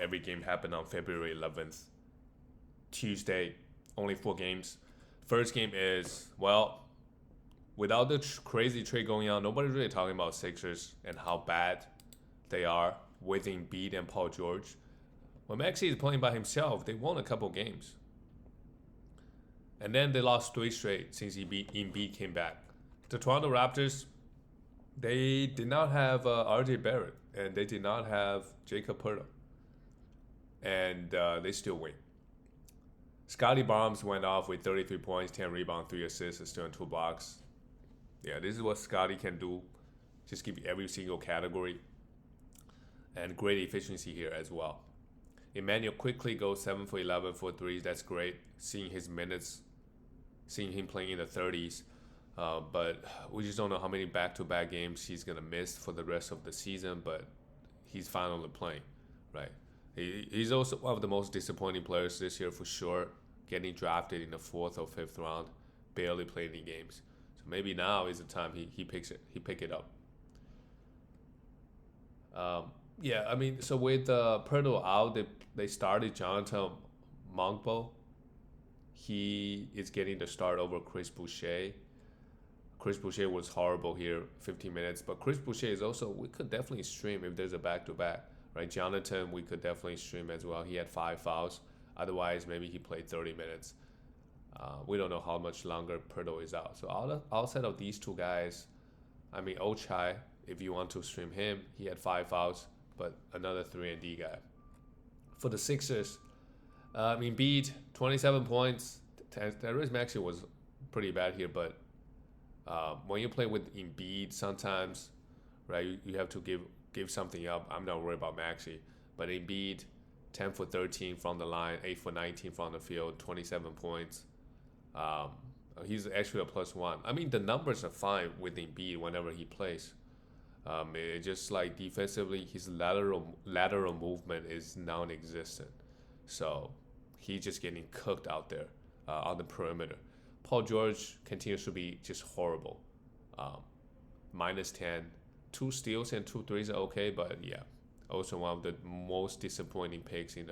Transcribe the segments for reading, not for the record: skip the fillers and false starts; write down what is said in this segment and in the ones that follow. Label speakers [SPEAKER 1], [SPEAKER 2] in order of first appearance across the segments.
[SPEAKER 1] every game happened on February 11th. Tuesday, only 4 games. First game is, well, without the crazy trade going on, nobody's really talking about Sixers and how bad they are with Embiid and Paul George. When Maxey is playing by himself, they won a couple games. And then they lost 3 straight since Embiid came back. The Toronto Raptors, they did not have RJ Barrett, and they did not have Jacob Poeltl. And they still win. Scotty Barnes went off with 33 points, 10 rebounds, 3 assists, and still in 2 blocks. Yeah, this is what Scotty can do. Just give you every single category. And great efficiency here as well. Emmanuel quickly goes 7 for 11 for threes. That's great. Seeing his minutes, seeing him playing in the 30s. But we just don't know how many back-to-back games he's going to miss for the rest of the season. But he's finally playing, right? He's also one of the most disappointing players this year for sure. Getting drafted in the 4th or 5th round. Barely played any games. So maybe now is the time he pick it up. Yeah, I mean, so with Poeltl out, they started Jonathan Monkbo. He is getting the start over Chris Boucher. Chris Boucher was horrible here, 15 minutes. But Chris Boucher is also, we could definitely stream if there's a back-to-back. Right, Jonathan, we could definitely stream as well. He had 5 fouls. Otherwise, maybe he played 30 minutes. We don't know how much longer Poeltl is out. So outside of these 2 guys, I mean, Ochai, if you want to stream him, he had 5 fouls, but another 3-and-D guy. For the Sixers, Embiid, 27 points. Tyrese Maxey was pretty bad here, but when you play with Embiid, sometimes, right, you have to give something up. I'm not worried about Maxey, but Embiid, 10 for 13 from the line, 8 for 19 from the field, 27 points. He's actually a +1. I mean, the numbers are fine with Embiid whenever he plays. It's just like defensively, his lateral movement is non-existent. So he's just getting cooked out there on the perimeter. Paul George continues to be just horrible. -10. 2 steals and 2 threes are okay, but yeah, also one of the most disappointing picks in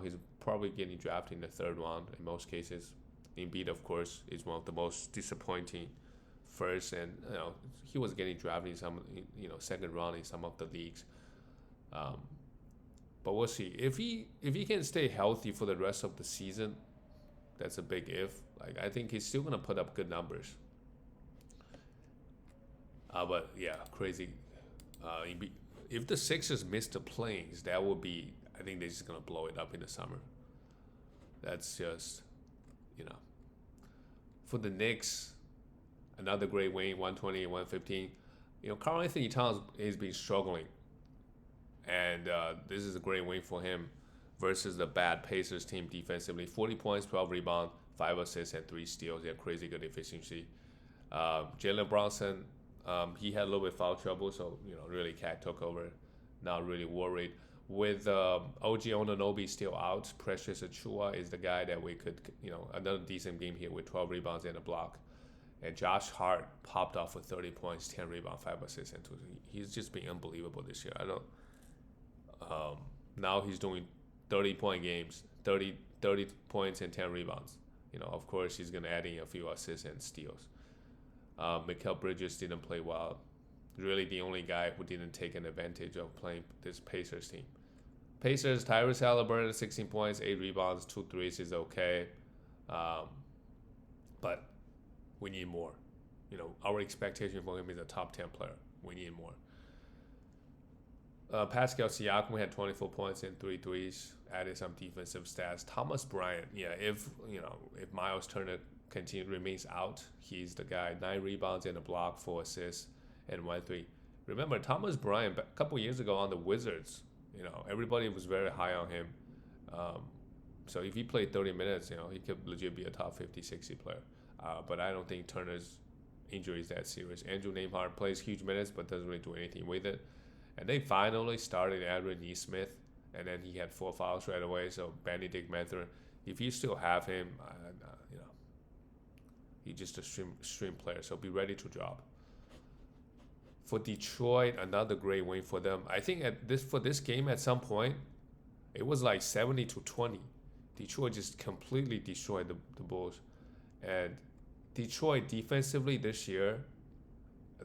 [SPEAKER 1] he's probably getting drafted in the 3rd round in most cases. Embiid, of course, is one of the most disappointing first, and he was getting drafted in some 2nd round in some of the leagues. But we'll see if he can stay healthy for the rest of the season. That's a big if. Like, I think he's still gonna put up good numbers. But yeah, crazy. If the Sixers miss the plays, that would be. I think they're just gonna blow it up in the summer. That's just, For the Knicks, another great win, 120-115. Karl Anthony Towns has been struggling, and this is a great win for him versus the bad Pacers team defensively. 40 points, 12 rebounds, 5 assists, and 3 steals. They have crazy good efficiency. Jalen Brunson. He had a little bit of foul trouble, so really Cat took over. Not really worried. With OG Anunoby still out, Precious Achiuwa is the guy that we could, another decent game here with 12 rebounds and a block. And Josh Hart popped off with 30 points, 10 rebounds, 5 assists, and 2. He's just been unbelievable this year. Now he's doing 30-point games, 30 points and 10 rebounds. Of course he's gonna add in a few assists and steals. Mikal Bridges didn't play well. Really the only guy who didn't take an advantage of playing this Pacers team. Pacers, Tyrese Haliburton, 16 points, 8 rebounds, 2 threes is okay. But we need more. Our expectation for him is a top 10 player. We need more. Pascal Siakam had 24 points and 3 threes, added some defensive stats. Thomas Bryant, if Miles Turner remains out, he's the guy. 9 rebounds and a block, 4 assists, and 1 3. Remember, Thomas Bryant, a couple years ago on the Wizards, everybody was very high on him. So if he played 30 minutes, he could legit be a top 50, 60 player. But I don't think Turner's injury is that serious. Andrew Nembhard plays huge minutes, but doesn't really do anything with it. And they finally started Aaron Nesmith, and then he had 4 fouls right away. So Benedict Mathurin, if you still have him, he's just a stream player. So be ready to drop. For Detroit, another great win for them. I think for this game at some point, It was like 70-20. Detroit just completely destroyed the Bulls. And Detroit defensively this year,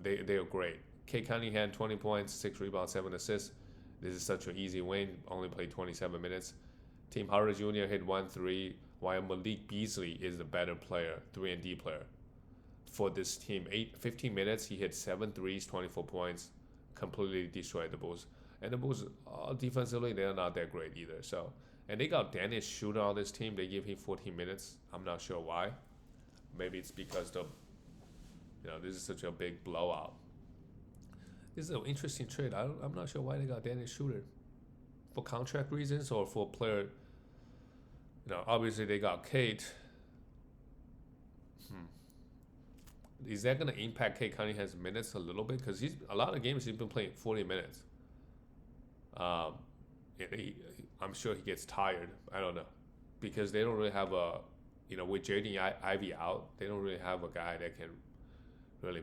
[SPEAKER 1] they are great. Kate Cunningham, 20 points, 6 rebounds, 7 assists. This is such an easy win. Only played 27 minutes. Tim Hardaway Jr. hit 1 3, while Malik Beasley is the better player, 3-and-D player. For this team, 15 minutes, he hit 7 threes, 24 points, completely destroyed the Bulls. And the Bulls, defensively, they're not that great either. So, and they got Dennis Schroeder on this team. They give him 14 minutes. I'm not sure why. Maybe it's because this is such a big blowout. This is an interesting trade. I'm not sure why they got Dennis Schroeder. For contract reasons or for player. Obviously they got Kate. Is that going to impact Kate Cunningham's minutes a little bit? Because a lot of games he's been playing 40 minutes. I'm sure he gets tired. I don't know. Because they don't really have with Jaden Ivey out, they don't really have a guy that can really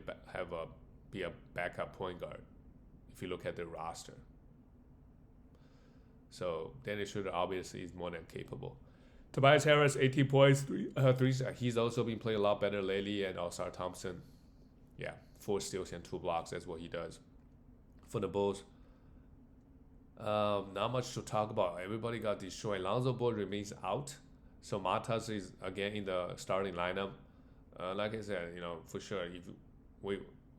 [SPEAKER 1] be a backup point guard if you look at their roster. So Dennis Schroeder obviously is more than capable. Tobias Harris, 18 points, 3 threes. He's also been playing a lot better lately. And Ausar Thompson, 4 steals and 2 blocks. That's what he does. For the Bulls, not much to talk about. Everybody got destroyed. Lonzo Ball remains out. So Matas is again in the starting lineup. Like I said, for sure,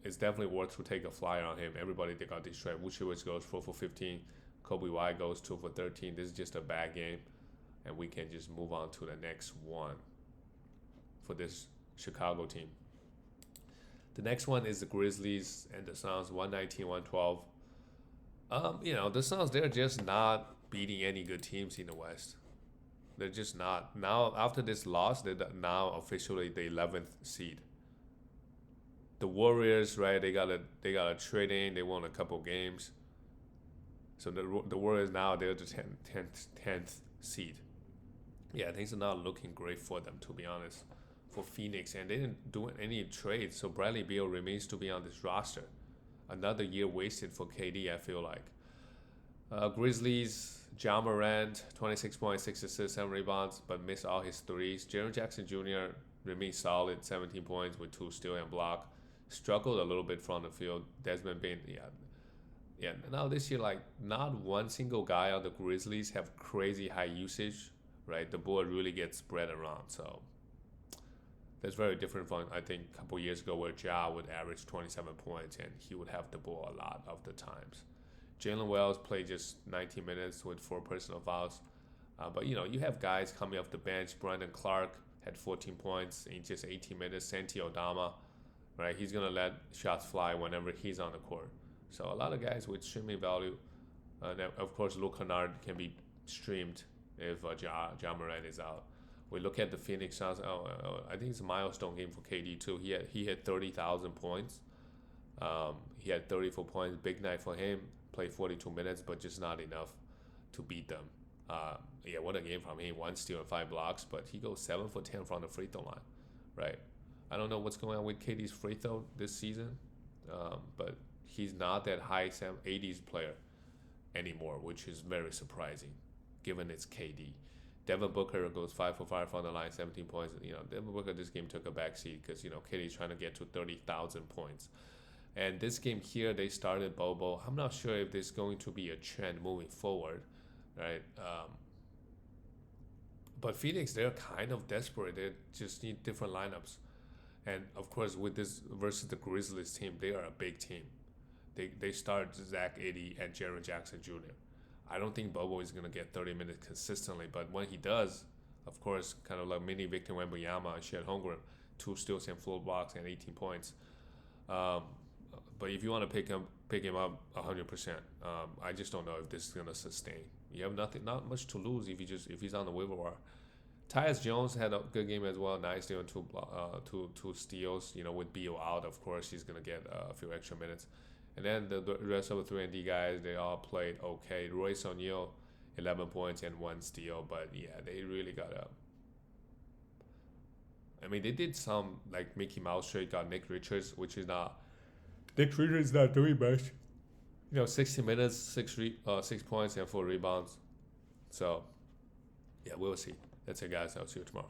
[SPEAKER 1] it's definitely worth to take a flyer on him. Everybody that got destroyed. Vucevic goes 4 for 15. Kobe White goes 2 for 13. This is just a bad game. And we can just move on to the next one for this Chicago team. The next one is the Grizzlies and the Suns, 119-112. The Suns, they're just not beating any good teams in the West. They're just not. Now, after this loss, they're now officially the 11th seed. The Warriors, right, they got a trade in. They won a couple games. So the Warriors now, they're the 10th seed. Yeah, things are not looking great for them, to be honest, for Phoenix. And they didn't do any trades, so Bradley Beal remains to be on this roster. Another year wasted for KD, I feel like. Grizzlies, Ja Morant, 26 points, 6 assists, 7 rebounds, but missed all his threes. Jaren Jackson Jr. remains solid, 17 points with 2 steals and block. Struggled a little bit from the field. Desmond Bain, now this year, like, not one single guy on the Grizzlies have crazy high usage. Right, the ball really gets spread around, so that's very different from I think a couple years ago where Ja would average 27 points and he would have the ball a lot of the times. Jalen Wells played just 19 minutes with 4 personal fouls, but you have guys coming off the bench. Brandon Clark had 14 points in just 18 minutes. Santi Aldama, right, he's gonna let shots fly whenever he's on the court. So a lot of guys with streaming value. Of course, Luke Kennard can be streamed if Ja Morant is out. We look at the Phoenix Suns. I think it's a milestone game for KD too. He had 30,000 points. He had 34 points. Big night for him. Played 42 minutes, but just not enough to beat them. What a game from him. 1 steal and 5 blocks, but he goes 7 for 10 from the free throw line. Right. I don't know what's going on with KD's free throw this season, but he's not that high 80s player anymore, which is very surprising, given it's KD. Devin Booker goes 5 for 5 from the line, 17 points. Devin Booker this game took a backseat because KD's trying to get to 30,000 points. And this game here, they started Bobo. I'm not sure if there's going to be a trend moving forward, right? But Phoenix, they're kind of desperate. They just need different lineups. And of course, with this versus the Grizzlies team, they are a big team. They start Zach Edey and Jaren Jackson Jr. I don't think Bobo is going to get 30 minutes consistently, but when he does, of course, kind of like mini Victor Wembanyama and Chet Holmgren, 2 steals and 4 blocks and 18 points. But if you want to pick him up 100%, I just don't know if this is going to sustain. You have not much to lose if he's on the waiver wire. Tyus Jones had a good game as well, 9 steals and 2 steals. With Beal out, of course, he's going to get a few extra minutes. And then the rest of the 3-and-D guys, they all played okay. Royce O'Neal, 11 points and 1 steal. But, they really got up. I mean, they did some, like Mickey Mouse trade, got Nick Richards, which is not... Nick Richards is not doing much. 60 minutes, 6 points and 4 rebounds. So yeah, we'll see. That's it, guys. I'll see you tomorrow.